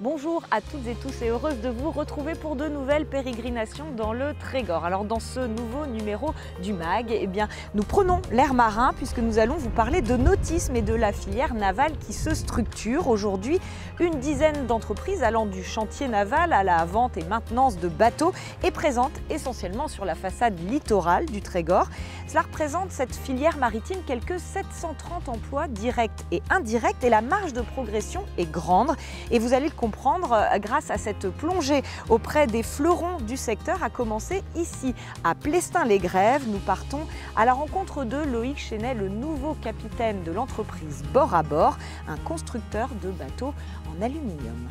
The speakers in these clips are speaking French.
Bonjour à toutes et tous et heureuse de vous retrouver pour de nouvelles pérégrinations dans le Trégor. Alors dans ce nouveau numéro du MAG, nous prenons l'air marin puisque nous allons vous parler de nautisme et de la filière navale qui se structure. Aujourd'hui, une dizaine d'entreprises allant du chantier naval à la vente et maintenance de bateaux est présente essentiellement sur la façade littorale du Trégor. Cela représente cette filière maritime quelques 730 emplois directs et indirects et la marge de progression est grande et vous allez le comprendre grâce à cette plongée auprès des fleurons du secteur a commencé ici à Plestin-les-Grèves. Nous partons à la rencontre de Loïc Chenet, le nouveau capitaine de l'entreprise Bord à Bord, un constructeur de bateaux en aluminium.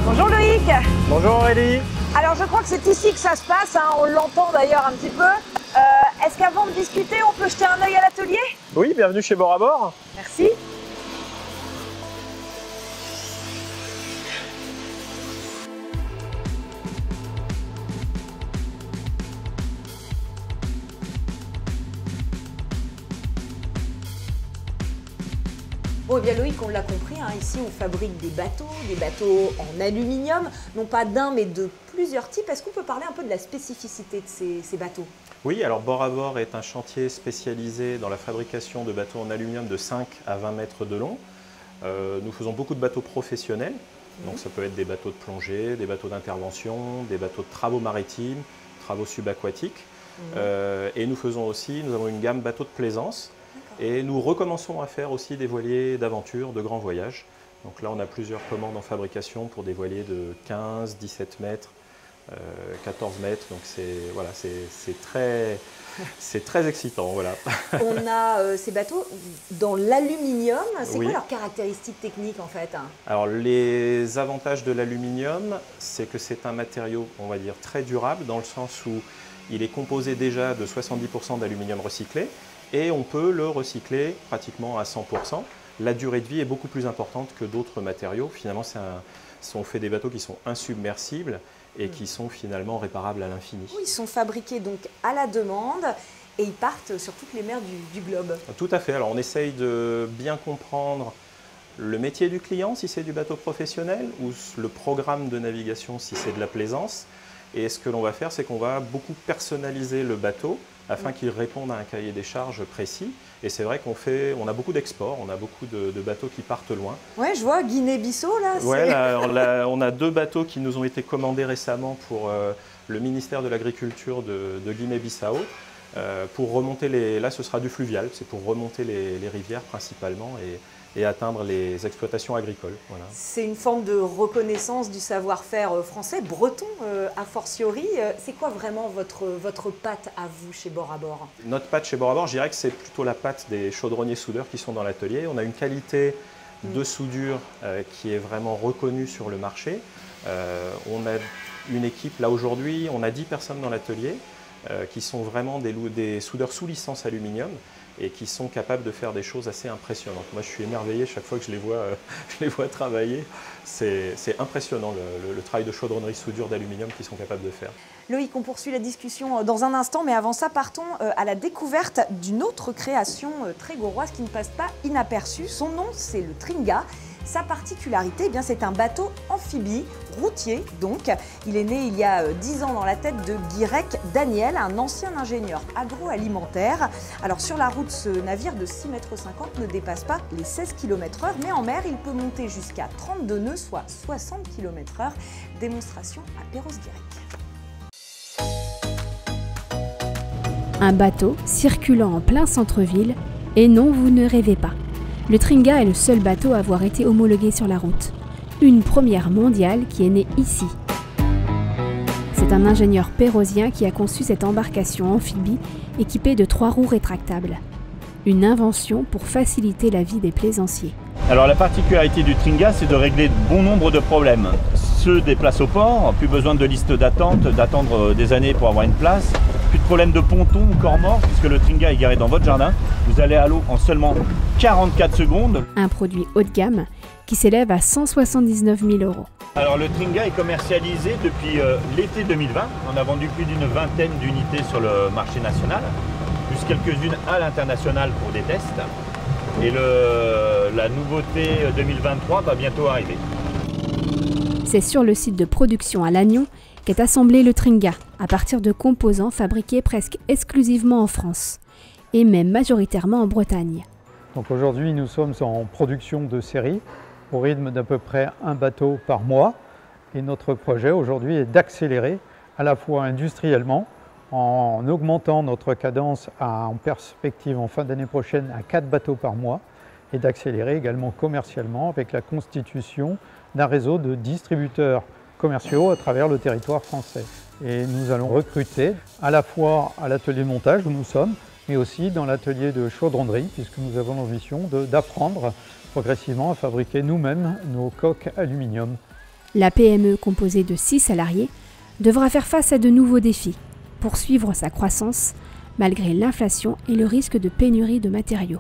Bonjour Loïc. Bonjour Aurélie. Alors je crois que c'est ici que ça se passe, hein. On l'entend d'ailleurs un petit peu. Est-ce qu'avant de discuter, on peut jeter un œil à l'atelier? Oui, bienvenue chez Bord à Bord. Merci. Bon, eh bien Loïc, on l'a compris, hein, ici on fabrique des bateaux en aluminium, non pas d'un mais de plusieurs types. Est-ce qu'on peut parler un peu de la spécificité de ces bateaux? Oui, alors Bord à Bord est un chantier spécialisé dans la fabrication de bateaux en aluminium de 5 à 20 mètres de long. Nous faisons beaucoup de bateaux professionnels, donc ça peut être des bateaux de plongée, des bateaux d'intervention, des bateaux de travaux maritimes, travaux subaquatiques. Et nous avons une gamme bateaux de plaisance. Et nous recommençons à faire aussi des voiliers d'aventure, de grands voyages. Donc là, on a plusieurs commandes en fabrication pour des voiliers de 15, 17 mètres, 14 mètres. Donc c'est très excitant. Voilà. On a ces bateaux dans l'aluminium. C'est Oui. quoi leurs caractéristiques techniques en fait? Alors les avantages de l'aluminium, c'est que c'est un matériau, on va dire, très durable dans le sens où il est composé déjà de 70% d'aluminium recyclé. Et on peut le recycler pratiquement à 100%. La durée de vie est beaucoup plus importante que d'autres matériaux. Finalement, on fait des bateaux qui sont insubmersibles et qui sont finalement réparables à l'infini. Ils sont fabriqués donc à la demande et ils partent sur toutes les mers du globe. Tout à fait. Alors on essaye de bien comprendre le métier du client si c'est du bateau professionnel ou le programme de navigation si c'est de la plaisance. Et ce que l'on va faire, c'est qu'on va beaucoup personnaliser le bateau afin qu'il réponde à un cahier des charges précis. Et c'est vrai qu'on a beaucoup d'exports, on a beaucoup de bateaux qui partent loin. Ouais, je vois Guinée-Bissau là. Ouais, on a 2 bateaux qui nous ont été commandés récemment pour le ministère de l'Agriculture de Guinée-Bissau. Pour remonter là ce sera du fluvial, c'est pour remonter les rivières principalement et atteindre les exploitations agricoles. Voilà. C'est une forme de reconnaissance du savoir-faire français, breton a fortiori. C'est quoi vraiment votre patte à vous chez Bord à Bord? Notre patte chez Bord à Bord, je dirais que c'est plutôt la patte des chaudronniers soudeurs qui sont dans l'atelier. On a une qualité de soudure qui est vraiment reconnue sur le marché. On a une équipe, là aujourd'hui, on a 10 personnes dans l'atelier qui sont vraiment des soudeurs sous licence aluminium et qui sont capables de faire des choses assez impressionnantes. Moi, je suis émerveillé chaque fois que je les vois travailler. C'est impressionnant le travail de chaudronnerie soudure d'aluminium qu'ils sont capables de faire. Loïc, on poursuit la discussion dans un instant, mais avant ça, partons à la découverte d'une autre création trégoroise qui ne passe pas inaperçue. Son nom, c'est le Tringa. Sa particularité, c'est un bateau amphibie, routier donc. Il est né il y a 10 ans dans la tête de Guirec Daniel, un ancien ingénieur agroalimentaire. Alors sur la route, ce navire de 6,50 m ne dépasse pas les 16 km/h, mais en mer, il peut monter jusqu'à 32 nœuds, soit 60 km/h. Démonstration à Perros-Guirec. Un bateau circulant en plein centre-ville, et non, vous ne rêvez pas. Le Tringa est le seul bateau à avoir été homologué sur la route. Une première mondiale qui est née ici. C'est un ingénieur pérosien qui a conçu cette embarcation amphibie équipée de 3 roues rétractables. Une invention pour faciliter la vie des plaisanciers. Alors la particularité du Tringa, c'est de régler bon nombre de problèmes. Ceux des places au port, plus besoin de liste d'attente, d'attendre des années pour avoir une place. Plus de problème de ponton ou corps mort, puisque le Tringa est garé dans votre jardin. Vous allez à l'eau en seulement 44 secondes. Un produit haut de gamme qui s'élève à 179 000 €. Alors le Tringa est commercialisé depuis l'été 2020. On a vendu plus d'une vingtaine d'unités sur le marché national, plus quelques-unes à l'international pour des tests. Et la nouveauté 2023 va bientôt arriver. C'est sur le site de production à Lannion qu'est assemblé le Tringa, à partir de composants fabriqués presque exclusivement en France, et même majoritairement en Bretagne. Donc aujourd'hui, nous sommes en production de série, au rythme d'à peu près un bateau par mois. Et notre projet aujourd'hui est d'accélérer à la fois industriellement, en augmentant notre cadence en perspective en fin d'année prochaine à 4 bateaux par mois, et d'accélérer également commercialement avec la constitution d'un réseau de distributeurs commerciaux à travers le territoire français. Et nous allons recruter à la fois à l'atelier de montage où nous sommes, mais aussi dans l'atelier de chaudronnerie, puisque nous avons l'ambition d'apprendre progressivement à fabriquer nous-mêmes nos coques aluminium. La PME, composée de 6 salariés, devra faire face à de nouveaux défis pour suivre sa croissance, malgré l'inflation et le risque de pénurie de matériaux.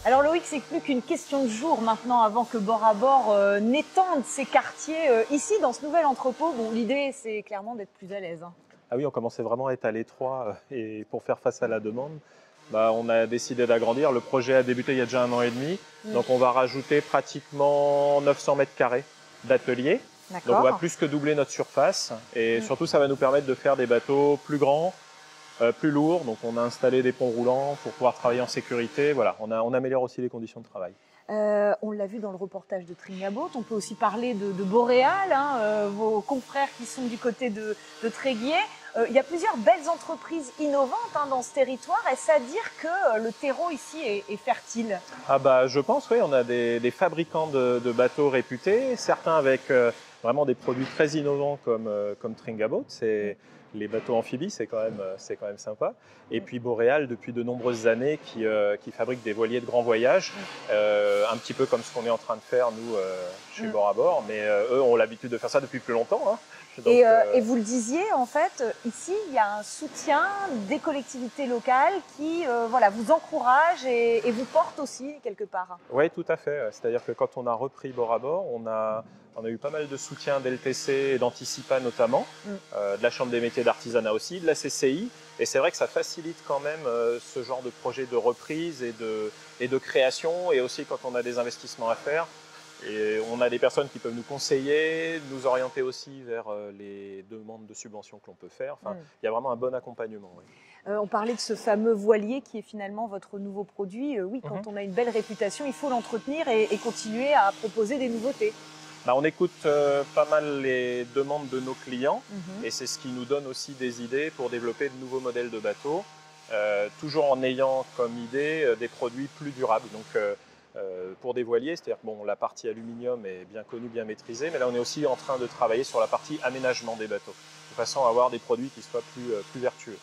Alors Loïc, c'est plus qu'une question de jour maintenant avant que Bord à Bord n'étende ses quartiers ici dans ce nouvel entrepôt. Bon, l'idée c'est clairement d'être plus à l'aise. Hein. Ah oui, on commençait vraiment à être à l'étroit et pour faire face à la demande, on a décidé d'agrandir. Le projet a débuté il y a déjà 1 an et demi, donc on va rajouter pratiquement 900 mètres carrés d'atelier. Donc on va plus que doubler notre surface et surtout ça va nous permettre de faire des bateaux plus grands, plus lourds. Donc on a installé des ponts roulants pour pouvoir travailler en sécurité. Voilà, on améliore aussi les conditions de travail. On l'a vu dans le reportage de Tringa Boat, on peut aussi parler de Boréal, hein, vos confrères qui sont du côté de Tréguier. Il y a plusieurs belles entreprises innovantes hein, dans ce territoire. Est-ce à dire que le terreau ici est fertile? Je pense, oui. On a des fabricants de bateaux réputés, certains avec vraiment des produits très innovants comme Tringa Boat. Les bateaux amphibies, c'est quand même sympa. Et puis Boréal, depuis de nombreuses années, qui fabrique des voiliers de grand voyage, un petit peu comme ce qu'on est en train de faire, nous, chez Bord à Bord. Mais eux ont l'habitude de faire ça depuis plus longtemps. Hein. Donc, et vous le disiez, en fait, ici, il y a un soutien des collectivités locales qui vous encouragent et vous portent aussi, quelque part. Oui, tout à fait. C'est-à-dire que quand on a repris Bord à Bord, on a eu pas mal de soutien d'LTC et d'Anticipa notamment, de la Chambre des métiers d'artisanat aussi, de la CCI. Et c'est vrai que ça facilite quand même ce genre de projet de reprise et de création, et aussi quand on a des investissements à faire. Et on a des personnes qui peuvent nous conseiller, nous orienter aussi vers les demandes de subventions que l'on peut faire. Enfin, il y a vraiment un bon accompagnement. Oui. On parlait de ce fameux voilier qui est finalement votre nouveau produit. Oui, quand on a une belle réputation, il faut l'entretenir et continuer à proposer des nouveautés. On écoute pas mal les demandes de nos clients et c'est ce qui nous donne aussi des idées pour développer de nouveaux modèles de bateaux, toujours en ayant comme idée des produits plus durables. Donc, pour des voiliers, c'est-à-dire que la partie aluminium est bien connue, bien maîtrisée, mais là on est aussi en train de travailler sur la partie aménagement des bateaux, de façon à avoir des produits qui soient plus vertueux.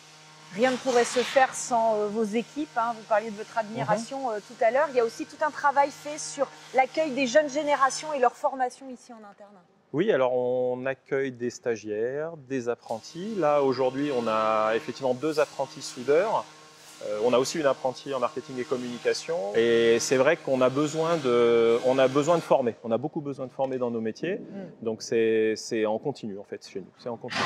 Rien ne pourrait se faire sans vos équipes, hein. Vous parliez de votre admiration tout à l'heure. Il y a aussi tout un travail fait sur l'accueil des jeunes générations et leur formation ici en interne. Oui, alors on accueille des stagiaires, des apprentis. Là aujourd'hui on a effectivement 2 apprentis soudeurs. On a aussi une apprentie en marketing et communication. Et c'est vrai qu'on a besoin de former. On a beaucoup besoin de former dans nos métiers. Donc c'est en continu en fait chez nous. C'est en continu.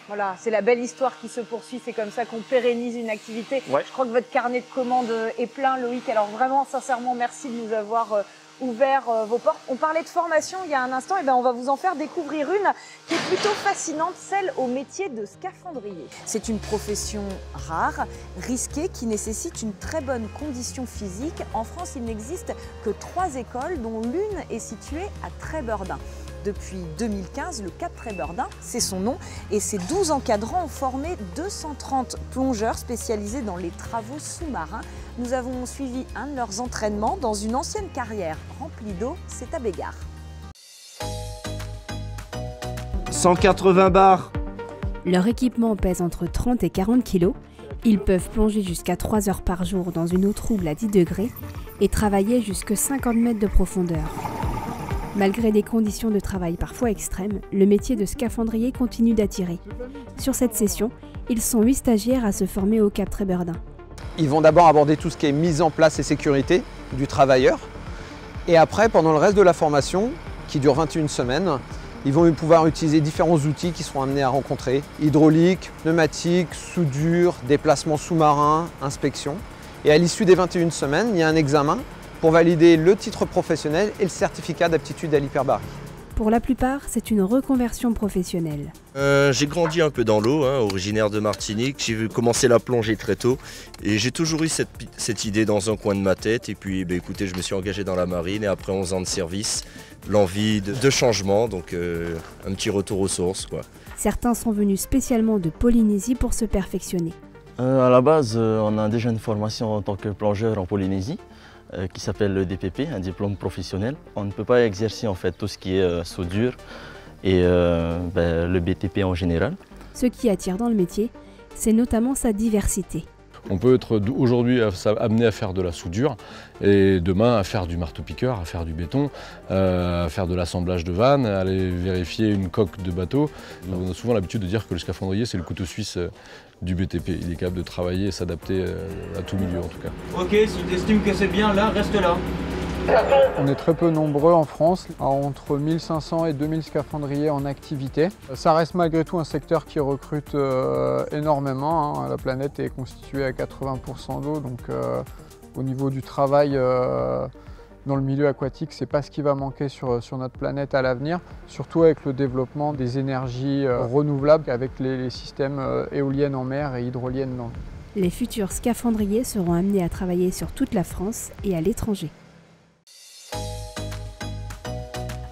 Voilà, c'est la belle histoire qui se poursuit. C'est comme ça qu'on pérennise une activité. Ouais. Je crois que votre carnet de commandes est plein, Loïc. Alors vraiment, sincèrement, merci de nous avoir ouvert vos portes. On parlait de formation il y a un instant, et on va vous en faire découvrir une qui est plutôt fascinante, celle au métier de scaphandrier. C'est une profession rare, risquée, qui nécessite une très bonne condition physique. En France, il n'existe que 3 écoles, dont l'une est située à Trébeurdin. Depuis 2015, le Cap Trébeurdin, c'est son nom, et ses 12 encadrants ont formé 230 plongeurs spécialisés dans les travaux sous-marins. Nous avons suivi un de leurs entraînements dans une ancienne carrière remplie d'eau, c'est à Bégard. 180 bars. Leur équipement pèse entre 30 et 40 kg. Ils peuvent plonger jusqu'à 3 heures par jour dans une eau trouble à 10 degrés et travailler jusqu'à 50 mètres de profondeur. Malgré des conditions de travail parfois extrêmes, le métier de scaphandrier continue d'attirer. Sur cette session, ils sont 8 stagiaires à se former au Cap Trébeurdin. Ils vont d'abord aborder tout ce qui est mise en place et sécurité du travailleur. Et après, pendant le reste de la formation, qui dure 21 semaines, Ils vont pouvoir utiliser différents outils qu'ils seront amenés à rencontrer. Hydraulique, pneumatique, soudure, déplacement sous-marin, inspection. Et à l'issue des 21 semaines, il y a un examen pour valider le titre professionnel et le certificat d'aptitude à l'hyperbarie. Pour la plupart, c'est une reconversion professionnelle. J'ai grandi un peu dans l'eau, originaire de Martinique. J'ai commencé la plongée très tôt et j'ai toujours eu cette idée dans un coin de ma tête. Et puis écoutez, je me suis engagé dans la marine et après 11 ans de service, l'envie de changement, donc un petit retour aux sources, quoi. Certains sont venus spécialement de Polynésie pour se perfectionner. À la base, on a déjà une formation en tant que plongeur en Polynésie qui s'appelle le DPP, un diplôme professionnel. On ne peut pas exercer en fait tout ce qui est soudure et le BTP en général. Ce qui attire dans le métier, c'est notamment sa diversité. On peut être aujourd'hui amené à faire de la soudure et demain à faire du marteau-piqueur, à faire du béton, à faire de l'assemblage de vannes, à aller vérifier une coque de bateau. On a souvent l'habitude de dire que le scaphandrier c'est le couteau suisse du BTP. Il est capable de travailler et s'adapter à tout milieu en tout cas. Ok, si tu estimes que c'est bien là, reste là. On est très peu nombreux en France, entre 1500 et 2000 scaphandriers en activité. Ça reste malgré tout un secteur qui recrute énormément. La planète est constituée à 80% d'eau, donc au niveau du travail dans le milieu aquatique, c'est pas ce qui va manquer sur notre planète à l'avenir, surtout avec le développement des énergies renouvelables, avec les systèmes éoliennes en mer et hydroliennes dans l'eau. Les futurs scaphandriers seront amenés à travailler sur toute la France et à l'étranger.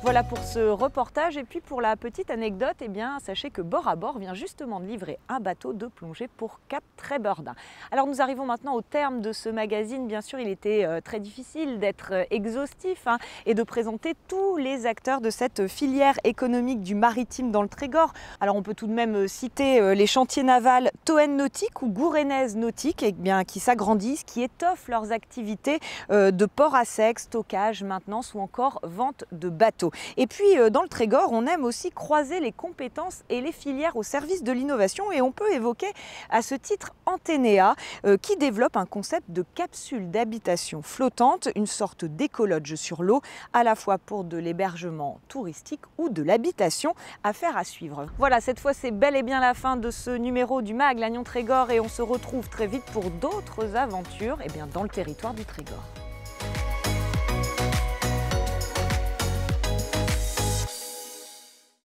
Voilà pour ce reportage. Et puis pour la petite anecdote, eh bien, sachez que Bord à Bord vient justement de livrer un bateau de plongée pour Cap Trébordin. Alors nous arrivons maintenant au terme de ce magazine. Bien sûr, il était très difficile d'être exhaustif et de présenter tous les acteurs de cette filière économique du maritime dans le Trégor. Alors on peut tout de même citer les chantiers navals Toen Nautique ou Gourenez Nautique qui s'agrandissent, qui étoffent leurs activités de port à sec, stockage, maintenance ou encore vente de bateaux. Et puis dans le Trégor, on aime aussi croiser les compétences et les filières au service de l'innovation et on peut évoquer à ce titre Antenea qui développe un concept de capsule d'habitation flottante, une sorte d'écolodge sur l'eau, à la fois pour de l'hébergement touristique ou de l'habitation. Affaire à suivre. Voilà, cette fois c'est bel et bien la fin de ce numéro du MAG Lannion Trégor et on se retrouve très vite pour d'autres aventures dans le territoire du Trégor.